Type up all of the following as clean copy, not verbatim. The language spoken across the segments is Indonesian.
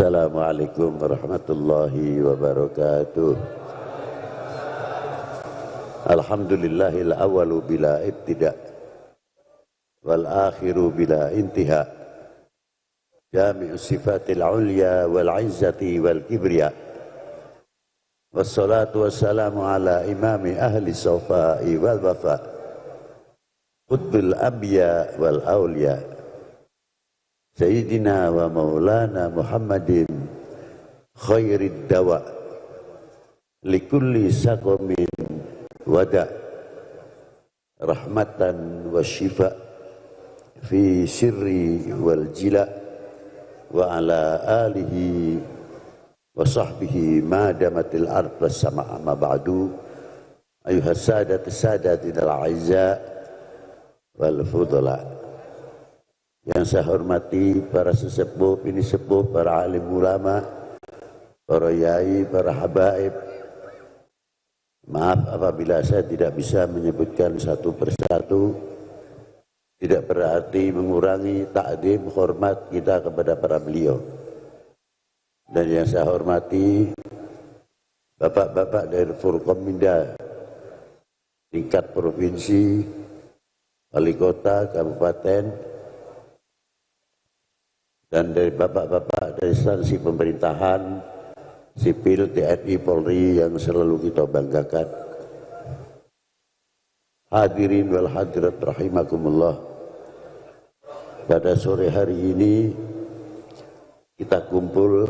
Assalamualaikum warahmatullahi wabarakatuh. Alhamdulillahil awalu bila ibtida wal akhiru bila intiha, jami'u sifatil ulya wal izzati wal kibriya, wassalatu wassalamu ala imami ahli sawfa'i wal wafa, qutbil anbiya wal awliya, Sayyidina wa maulana Muhammadin khairid dawa likulli saqamin wada rahmatan wa shifa fi sirri wal jila wa ala alihi wa sahbihi ma damatil ard was sama' ma ba'du ayuhas sadatil a'izza wal fudala. Yang saya hormati para sesepuh, ini sepuh, para alim ulama, para yai, para habaib. Maaf apabila saya tidak bisa menyebutkan satu persatu, tidak berarti mengurangi takdim hormat kita kepada para beliau. Dan yang saya hormati bapak-bapak dari Forkominda tingkat provinsi, wali kota, kabupaten, dan dari bapak-bapak dari instansi pemerintahan, sipil, TNI, Polri yang selalu kita banggakan. Hadirin wal hadirat rahimakumullah. Pada sore hari ini kita kumpul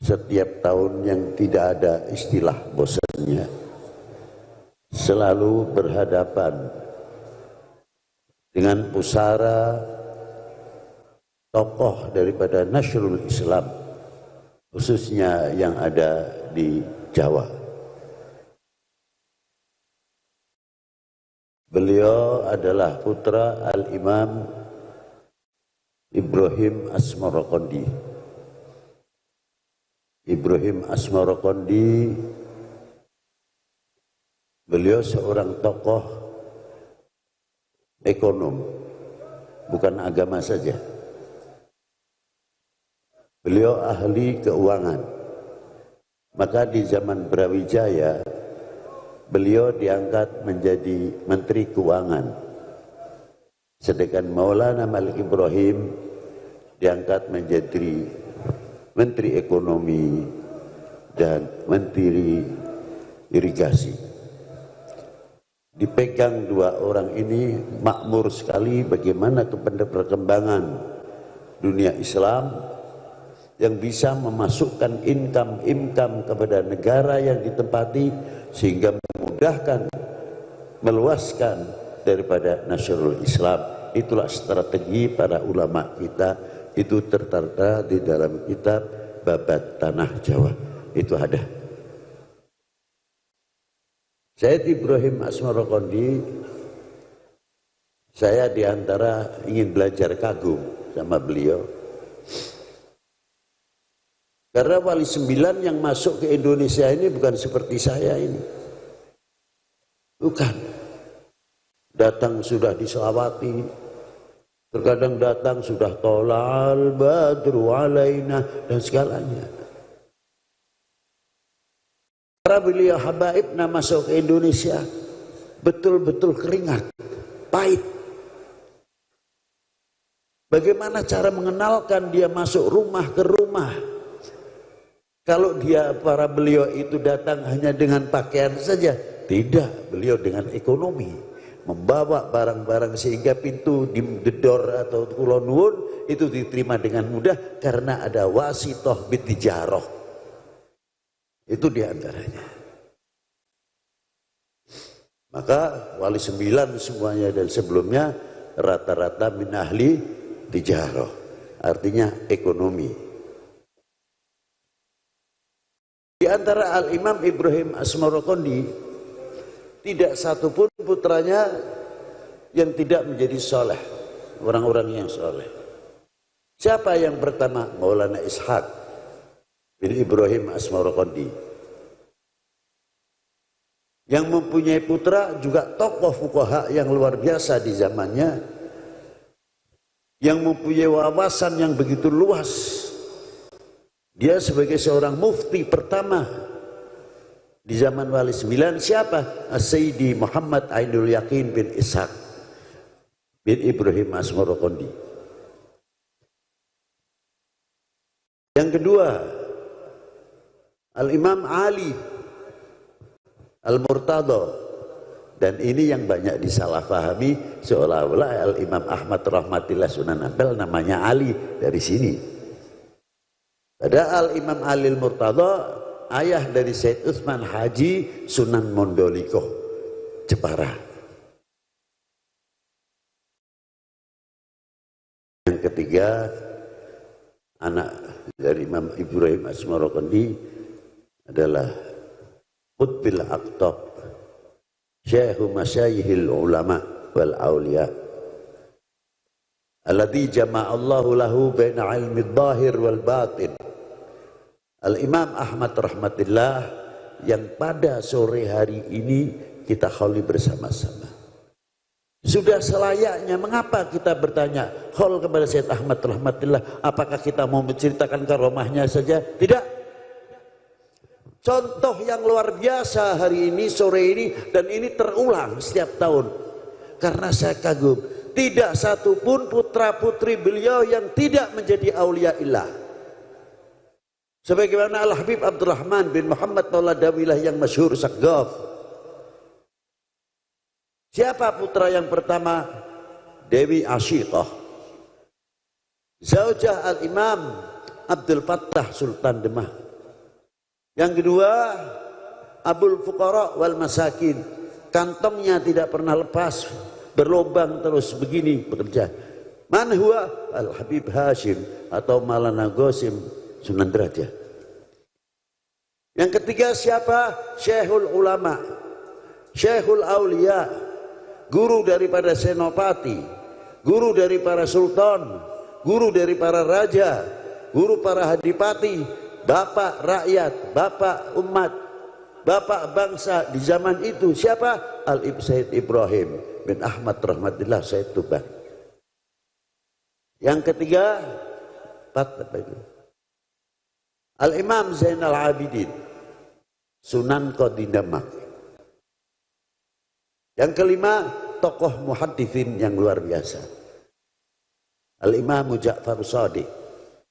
setiap tahun yang tidak ada istilah bosannya. Selalu berhadapan dengan pusara tokoh daripada Nasrul Islam, khususnya yang ada di Jawa. Beliau adalah putra Al-Imam Ibrahim Asmarokondi. Ibrahim Asmarokondi, beliau seorang tokoh ekonom, bukan agama saja. Beliau ahli keuangan. Maka di zaman Brawijaya beliau diangkat menjadi Menteri Keuangan. Sedangkan Maulana Malik Ibrahim diangkat menjadi Menteri Ekonomi dan Menteri Irigasi. Dipegang dua orang ini, makmur sekali bagaimana perkembangan dunia Islam yang bisa memasukkan income kepada negara yang ditempati sehingga memudahkan, meluaskan daripada Nasrul Islam. Itulah strategi para ulama kita, itu tertera di dalam kitab Babat Tanah Jawa. Itu ada. Sayyid Ibrahim Asmarokondi, saya diantara ingin belajar kagum sama beliau. Karena wali 9 yang masuk ke Indonesia ini bukan seperti saya ini. Bukan. Datang sudah diselawati. Terkadang datang sudah tolal badru alaina dan segalanya. Para beliau habaib masuk ke Indonesia betul-betul keringat, pahit. Bagaimana cara mengenalkan dia masuk rumah ke rumah? Kalau para beliau itu datang hanya dengan pakaian saja, tidak, beliau dengan ekonomi, membawa barang-barang sehingga pintu digedor atau kulonwun itu diterima dengan mudah karena ada wasitoh bitijaroh. Itu diantaranya. Maka wali 9 semuanya dan sebelumnya rata-rata min ahli tijaroh, artinya ekonomi. Di antara Al-Imam Ibrahim Asmarokondi, tidak satupun putranya yang tidak menjadi soleh, orang-orang yang soleh. Siapa yang pertama? Maulana Ishaq bin Ibrahim Asmarokondi. Yang mempunyai putra juga tokoh fuqaha yang luar biasa di zamannya, yang mempunyai wawasan yang begitu luas Dia sebagai seorang mufti pertama di zaman Wali Sembilan. Siapa? As-Sayyidi Muhammad Ainul Yakin bin Ishaq bin Ibrahim Asmorokondi. Yang kedua, Al-Imam Ali Al-Murtadha. Dan ini yang banyak disalahpahami, seolah-olah Al-Imam Ahmad Rahmatillah Sunan Ampel namanya Ali dari sini. Padahal Imam Ali Al-Murtadha ayah dari Said Utsman Haji Sunan Mondoliko Jepara. Yang ketiga, anak dari Imam Ibrahim Asmorokondi adalah Qutbil Aqtab, Syekhu Masyayihil Ulama wal Awliya, alladhi jama'allahu lahu baina ilmi dhahir wal batin. Al-Imam Ahmad Rahmatillah yang pada sore hari ini kita kholi bersama-sama. Sudah selayaknya, mengapa kita bertanya khol kepada Syed Ahmad Rahmatillah, apakah kita mau menceritakan karomahnya saja? Tidak. Contoh yang luar biasa hari ini, sore ini, dan ini terulang setiap tahun. Karena saya kagum, tidak satu pun putra putri beliau yang tidak menjadi aulia illah. Sebagaimana Al-Habib Abdurrahman bin Muhammad Maula Dawilah yang masyhur Sakgaf. Siapa putra yang pertama? Dewi Ashiqah, Zaujah Al-Imam Abdul Fattah Sultan Demak. Yang kedua, Abul Fuqara wal Masakin, kantongnya tidak pernah lepas, berlobang terus begini bekerja. Man huwa? Al-Habib Hashim atau Maulana Qasim Sunan Derajat. Yang ketiga siapa? Syekhul Ulama, Syekhul Aulia, guru daripada senopati, guru dari para sultan, guru dari para raja, guru para hadipati, bapak rakyat, bapak umat, bapak bangsa di zaman itu. Siapa? Al-Sayyid Ibrahim bin Ahmad Rahmatillah Sayyid Tuban. Yang ketiga, Al-Imam Zainal Abidin Sunan Qadi Demak. Yang kelima, tokoh muhaddithin yang luar biasa, Al-Imam Ja'far Shadiq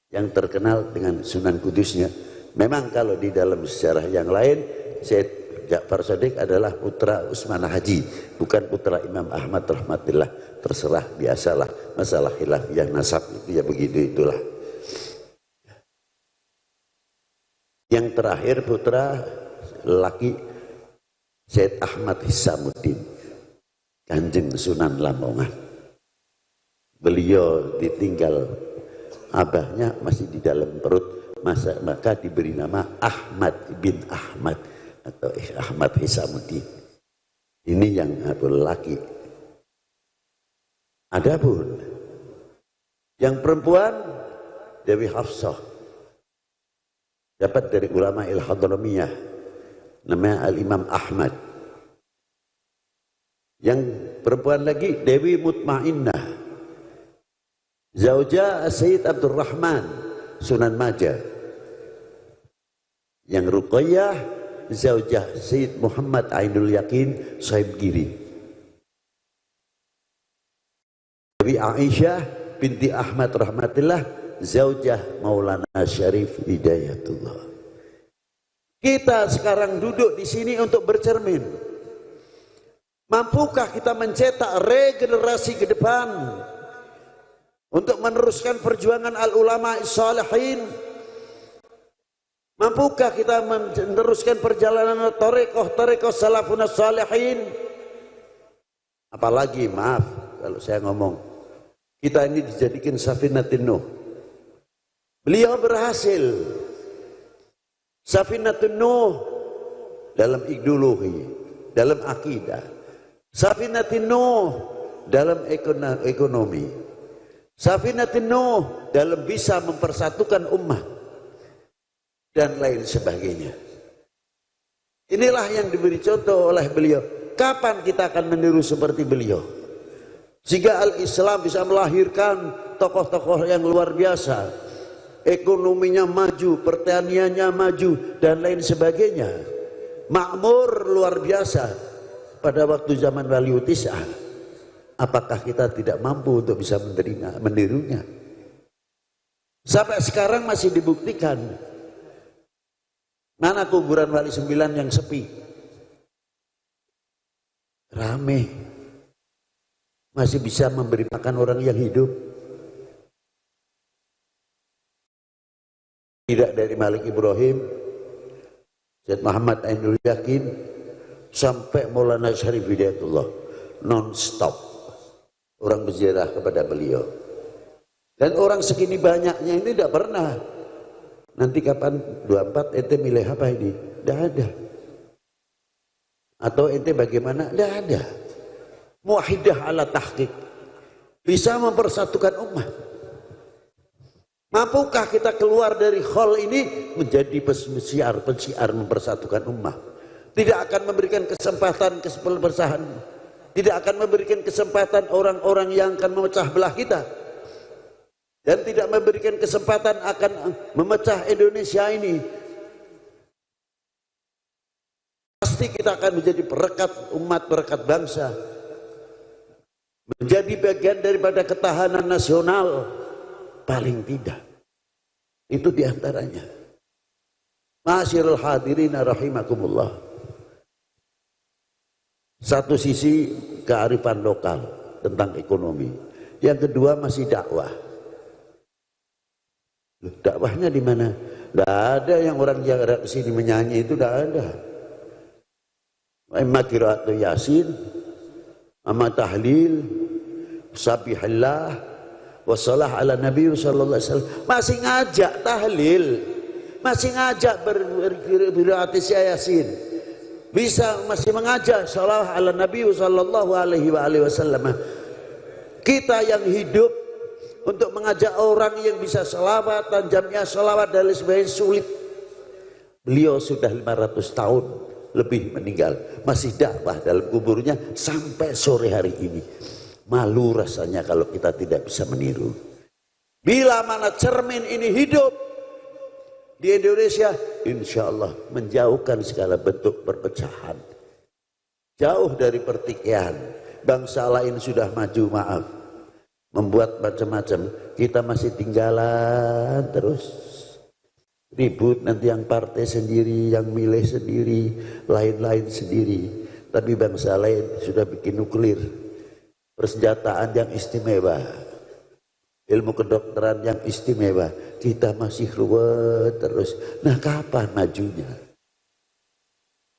yang terkenal dengan Sunan Kudusnya. Memang kalau di dalam sejarah yang lain, Syed Ja'far Shadiq adalah putra Utsman Haji, bukan putra Imam Ahmad Rahmatillah. Terserah, biasalah masalah khilafiyah nasab itu ya begitu itulah. Yang terakhir putra laki Syed Ahmad Hisamuddin, Kanjeng Sunan Lamongan. Beliau ditinggal abahnya masih di dalam perut, maka diberi nama Ahmad bin Ahmad atau Ahmad Hisamuddin. Ini yang laki. Adapun yang perempuan, Dewi Hafsah, dapat dari ulama Il-Hadramiyah, namanya Al-Imam Ahmad. Yang perempuan lagi Dewi Mutmainnah, Zaujah Sayyid Abdurrahman Sunan Majah. Yang Ruqayyah, Zaujah Sayyid Muhammad Ainul Yakin Sahib Giri. Dewi Aisyah binti Ahmad Rahmatillah, Zaujah Maulana Syarif Hidayatullah. Kita sekarang duduk di sini untuk bercermin. Mampukah kita mencetak regenerasi ke depan untuk meneruskan perjuangan al-ulama as-salihin? Mampukah kita meneruskan perjalanan tarekoh salafun as-salihin? Apalagi, maaf kalau saya ngomong, kita ini dijadikan Safinatin Nuh. Beliau berhasil Safinatin Nuh dalam ideologi, dalam akidah, Safinatin Nuh dalam ekonomi, Safinatin Nuh dalam bisa mempersatukan umat dan lain sebagainya. Inilah yang diberi contoh oleh beliau. Kapan kita akan meniru seperti beliau? Sehingga al-Islam bisa melahirkan tokoh-tokoh yang luar biasa. ekonominya maju, pertaniannya maju, dan lain sebagainya. Makmur luar biasa pada waktu zaman Waliul Tis'ah. Apakah kita tidak mampu untuk bisa menirunya? Sampai sekarang masih dibuktikan. Mana kuburan Wali Sembilan yang sepi? Rame. Masih bisa memberi makan orang yang hidup. Tidak dari Malik Ibrahim, Syed Muhammad Ainul Yakin, sampai Maulana Syarif Hidayatullah, non-stop orang berziarah kepada beliau. Dan orang segini banyaknya ini tidak pernah. Nanti kapan 24 ente milih apa ini? Tidak ada. Atau ente bagaimana? Tidak ada. Muwahidah ala tahqiq, bisa mempersatukan umat. Mampukah kita keluar dari khol ini menjadi pensiar mempersatukan umat? Tidak akan memberikan kesempatan kebersamaan, tidak akan memberikan kesempatan orang-orang yang akan memecah belah kita, dan tidak memberikan kesempatan akan memecah Indonesia ini. Pasti kita akan menjadi perekat umat, perekat bangsa, menjadi bagian daripada ketahanan nasional. Paling tidak itu diantaranya. Ma'asyiral hadirin rahimakumullah. Satu sisi kearifan lokal tentang ekonomi, yang kedua masih dakwah. Dakwahnya di mana? Tidak ada yang orang jarak sini menyanyi, itu tidak ada. Imma qira'atu Yasin, amma tahlil, sabihillah, wassalah ala Nabi sallallahu alaihi wasallam. Masih ngajak tahlil, masih ngajak berkiraat Yasin, bisa masih mengajak salah ala Nabi sallallahu alaihi wasallam. Kita yang hidup untuk mengajak orang yang bisa selawatan, jamnya selawat dan lain sebagainya sulit. Beliau sudah 500 tahun lebih meninggal, masih dakwah dalam kuburnya sampai sore hari ini. Malu rasanya kalau kita tidak bisa meniru. Bila mana cermin ini hidup di Indonesia, insya Allah menjauhkan segala bentuk perpecahan, jauh dari pertikaian. Bangsa lain sudah maju, maaf, membuat macam-macam, kita masih tinggalan terus. Ribut nanti yang partai sendiri, yang milih sendiri, lain-lain sendiri. Tapi bangsa lain sudah bikin nuklir, persenjataan yang istimewa, ilmu kedokteran yang istimewa. Kita masih ruwet terus. Nah, kapan majunya?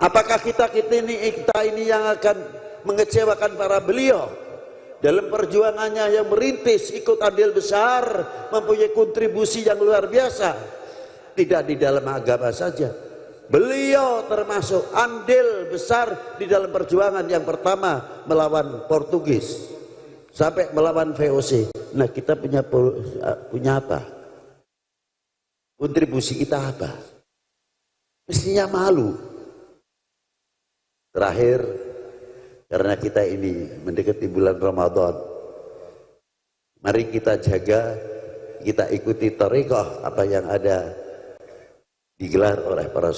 Apakah kita ini yang akan mengecewakan para beliau dalam perjuangannya yang merintis, ikut andil besar, mempunyai kontribusi yang luar biasa? Tidak di dalam agama saja, beliau termasuk andil besar di dalam perjuangan yang pertama melawan Portugis sampai melawan VOC. Nah, kita punya apa? Kontribusi kita apa? Mestinya malu. Terakhir, karena kita ini mendekati bulan Ramadan, mari kita jaga, kita ikuti thariqah apa yang ada digelar oleh para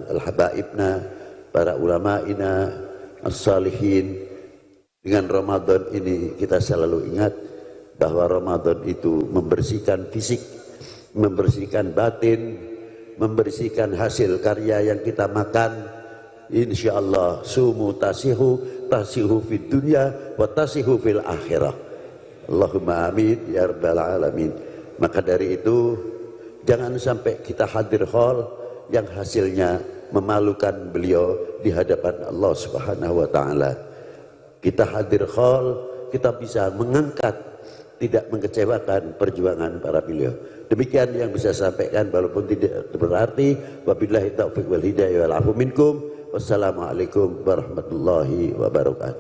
al-habaibna, para ulama'ina, as-salihin. Dengan Ramadan ini kita selalu ingat bahwa Ramadan itu membersihkan fisik, membersihkan batin, membersihkan hasil karya yang kita makan. Insyaallah sumu tasihu fid dunya wa tasihu fil akhirah. Allahumma amin ya rabbal alamin. Maka dari itu jangan sampai kita hadir hall yang hasilnya memalukan beliau di hadapan Allah Subhanahu wa taala. Kita hadir hall, kita bisa mengangkat, tidak mengecewakan perjuangan para beliau. Demikian yang bisa saya sampaikan, walaupun tidak berarti. Wabillahi taufiq wal hidayah wal afu minkum. Wassalamualaikum warahmatullahi wabarakatuh.